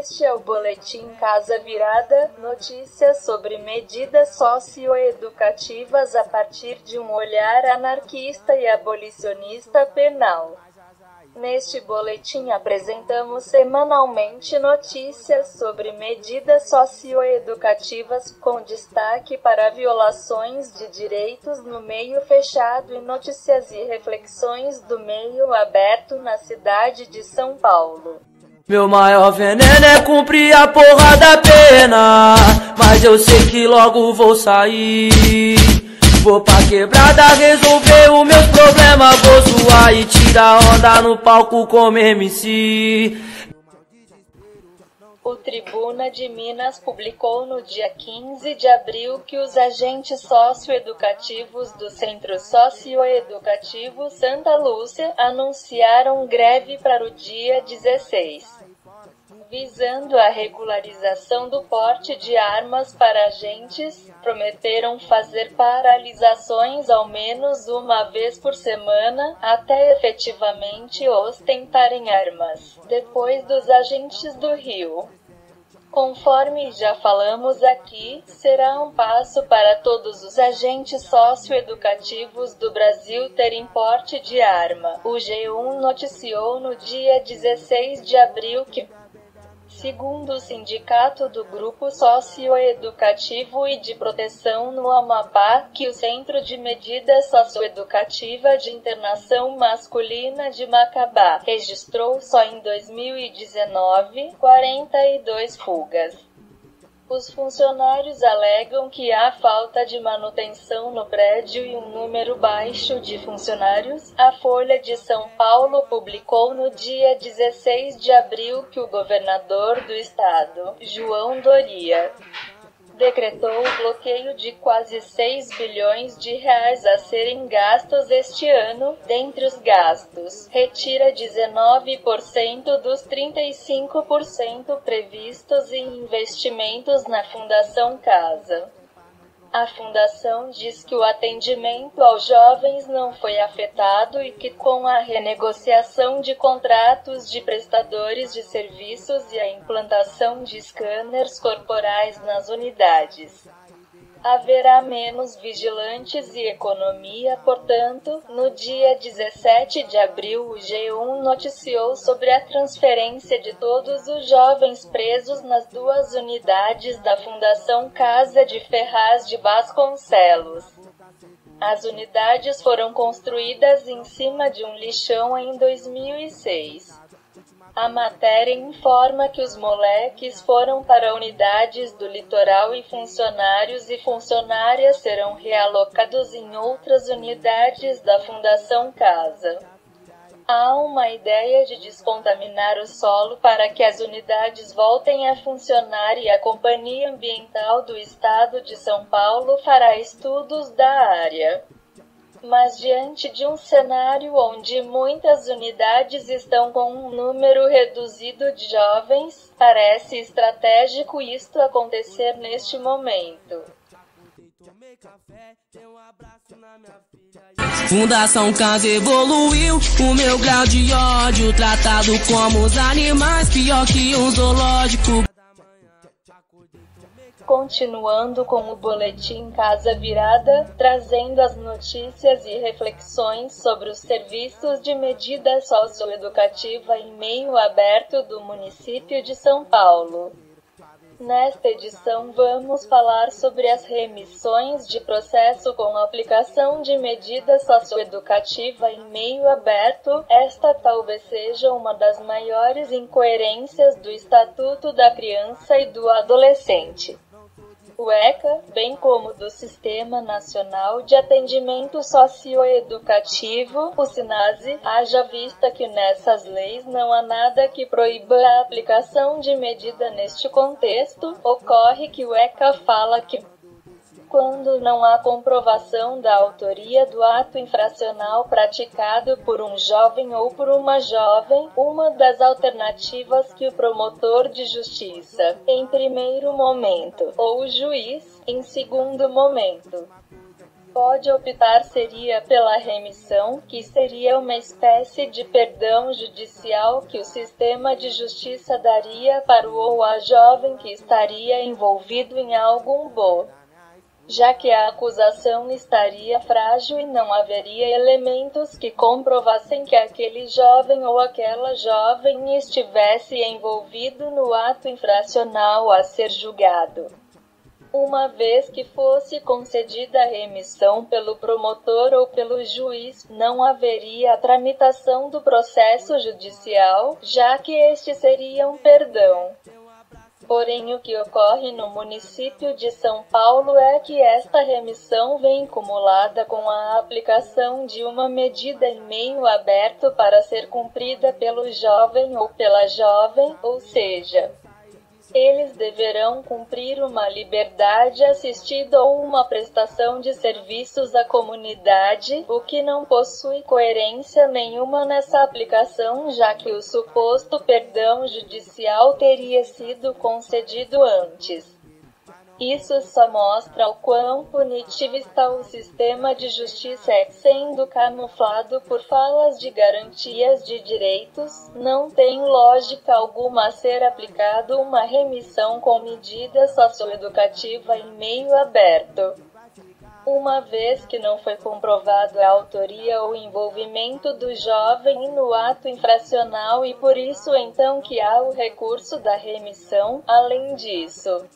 Este é o Boletim Casa Virada, notícias sobre medidas socioeducativas a partir de um olhar anarquista e abolicionista penal. Neste boletim apresentamos semanalmente notícias sobre medidas socioeducativas com destaque para violações de direitos no meio fechado e notícias e reflexões do meio aberto na cidade de São Paulo. Meu maior veneno é cumprir a porra da pena, mas eu sei que logo vou sair. Vou pra quebrada resolver os meus problemas, vou zoar e tirar onda no palco como MC. O Tribuna de Minas publicou no dia 15 de abril que os agentes socioeducativos do Centro Socioeducativo Santa Lúcia anunciaram greve para o dia 16. Visando a regularização do porte de armas para agentes, prometeram fazer paralisações ao menos uma vez por semana, até efetivamente ostentarem armas, depois dos agentes do Rio. Conforme já falamos aqui, será um passo para todos os agentes socioeducativos do Brasil terem porte de arma. O G1 noticiou no dia 16 de abril que, segundo o Sindicato do Grupo Socioeducativo e de Proteção no Amapá, que o Centro de Medida Socioeducativa de Internação Masculina de Macabá registrou só em 2019 42 fugas. Os funcionários alegam que há falta de manutenção no prédio e um número baixo de funcionários. A Folha de São Paulo publicou no dia 16 de abril que o governador do estado, João Doria, decretou o bloqueio de quase 6 bilhões de reais a serem gastos este ano. Dentre os gastos, retira 19% dos 35% previstos em investimentos na Fundação Casa. A fundação diz que o atendimento aos jovens não foi afetado e que, com a renegociação de contratos de prestadores de serviços e a implantação de scanners corporais nas unidades, haverá menos vigilantes e economia. Portanto, no dia 17 de abril, o G1 noticiou sobre a transferência de todos os jovens presos nas duas unidades da Fundação Casa de Ferraz de Vasconcelos. As unidades foram construídas em cima de um lixão em 2006. A matéria informa que os moleques foram para unidades do litoral e funcionários e funcionárias serão realocados em outras unidades da Fundação Casa. Há uma ideia de descontaminar o solo para que as unidades voltem a funcionar e a Companhia Ambiental do Estado de São Paulo fará estudos da área. Mas diante de um cenário onde muitas unidades estão com um número reduzido de jovens, parece estratégico isto acontecer neste momento. Fundação Casa evoluiu, o meu grau de ódio, tratado como os animais, pior que um zoológico. Continuando com o Boletim Casa Virada, trazendo as notícias e reflexões sobre os serviços de medida socioeducativa em meio aberto do município de São Paulo. Nesta edição vamos falar sobre as remissões de processo com aplicação de medida socioeducativa em meio aberto. Esta talvez seja uma das maiores incoerências do Estatuto da Criança e do Adolescente, o ECA, bem como do Sistema Nacional de Atendimento Socioeducativo, o SINASE, haja vista que nessas leis não há nada que proíba a aplicação de medida neste contexto. Ocorre que o ECA fala que, quando não há comprovação da autoria do ato infracional praticado por um jovem ou por uma jovem, uma das alternativas que o promotor de justiça, em primeiro momento, ou o juiz, em segundo momento, pode optar seria pela remissão, que seria uma espécie de perdão judicial que o sistema de justiça daria para o ou a jovem que estaria envolvido em algum BO, já que a acusação estaria frágil e não haveria elementos que comprovassem que aquele jovem ou aquela jovem estivesse envolvido no ato infracional a ser julgado. Uma vez que fosse concedida a remissão pelo promotor ou pelo juiz, não haveria a tramitação do processo judicial, já que este seria um perdão. Porém, o que ocorre no município de São Paulo é que esta remissão vem cumulada com a aplicação de uma medida em meio aberto para ser cumprida pelo jovem ou pela jovem, ou seja, eles deverão cumprir uma liberdade assistida ou uma prestação de serviços à comunidade, o que não possui coerência nenhuma nessa aplicação, já que o suposto perdão judicial teria sido concedido antes. Isso só mostra o quão punitivista o sistema de justiça é, sendo camuflado por falas de garantias de direitos. Não tem lógica alguma a ser aplicado uma remissão com medida socioeducativa em meio aberto, uma vez que não foi comprovado a autoria ou envolvimento do jovem no ato infracional e por isso então que há o recurso da remissão. Além disso,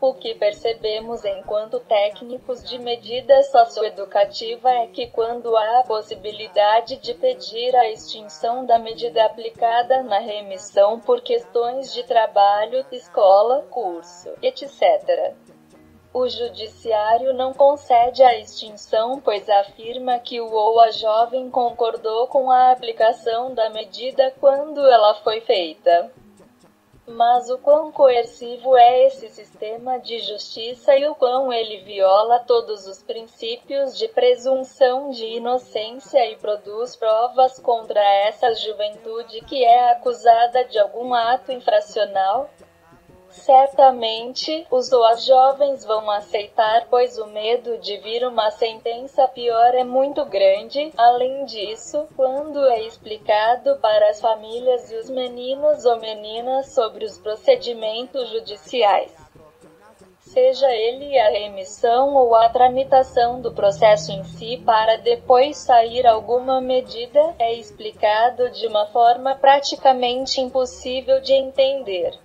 o que percebemos enquanto técnicos de medida socioeducativa é que quando há a possibilidade de pedir a extinção da medida aplicada na remissão por questões de trabalho, escola, curso, etc., o judiciário não concede a extinção, pois afirma que o ou a jovem concordou com a aplicação da medida quando ela foi feita. Mas o quão coercivo é esse sistema de justiça e o quão ele viola todos os princípios de presunção de inocência e produz provas contra essa juventude que é acusada de algum ato infracional? Certamente, os ou as jovens vão aceitar, pois o medo de vir uma sentença pior é muito grande. Além disso, quando é explicado para as famílias e os meninos ou meninas sobre os procedimentos judiciais, seja ele a remissão ou a tramitação do processo em si para depois sair alguma medida, é explicado de uma forma praticamente impossível de entender.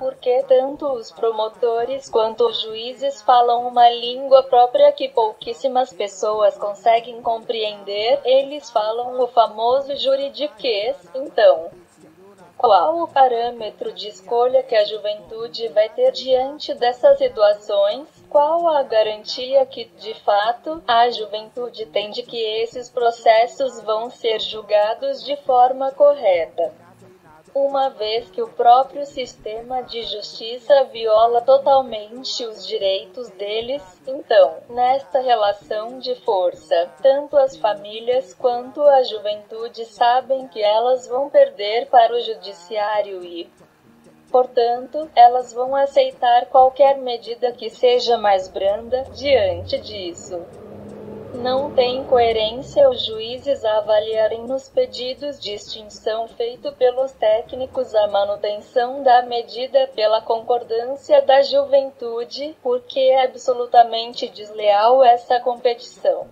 Porque tanto os promotores quanto os juízes falam uma língua própria que pouquíssimas pessoas conseguem compreender, eles falam o famoso juridiquês. Então, qual o parâmetro de escolha que a juventude vai ter diante dessas situações? Qual a garantia que, de fato, a juventude tem de que esses processos vão ser julgados de forma correta? Uma vez que o próprio sistema de justiça viola totalmente os direitos deles, então, nesta relação de força, tanto as famílias quanto a juventude sabem que elas vão perder para o judiciário e, portanto, elas vão aceitar qualquer medida que seja mais branda. Diante disso, não tem coerência os juízes a avaliarem nos pedidos de extinção feito pelos técnicos a manutenção da medida pela concordância da juventude, porque é absolutamente desleal essa competição.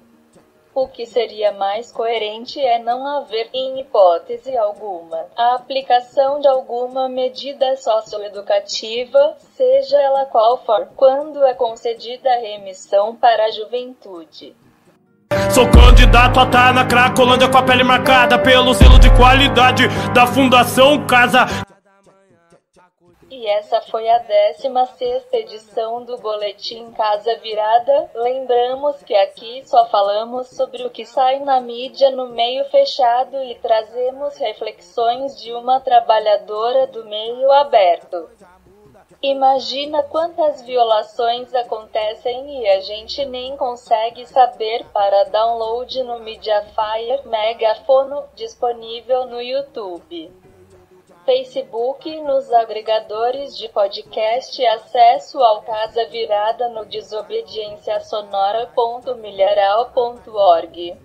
O que seria mais coerente é não haver, em hipótese alguma, a aplicação de alguma medida socioeducativa, seja ela qual for, quando é concedida a remissão para a juventude. Sou candidato a estar na Cracolândia com a pele marcada pelo selo de qualidade da Fundação Casa. E essa foi a 16ª edição do Boletim Casa Virada. Lembramos que aqui só falamos sobre o que sai na mídia no meio fechado e trazemos reflexões de uma trabalhadora do meio aberto. Imagina quantas violações acontecem e a gente nem consegue saber para download no Mediafire Megafono, disponível no YouTube. Facebook, nos agregadores de podcast, acesso ao Casa Virada no desobedienciasonora.milharal.org.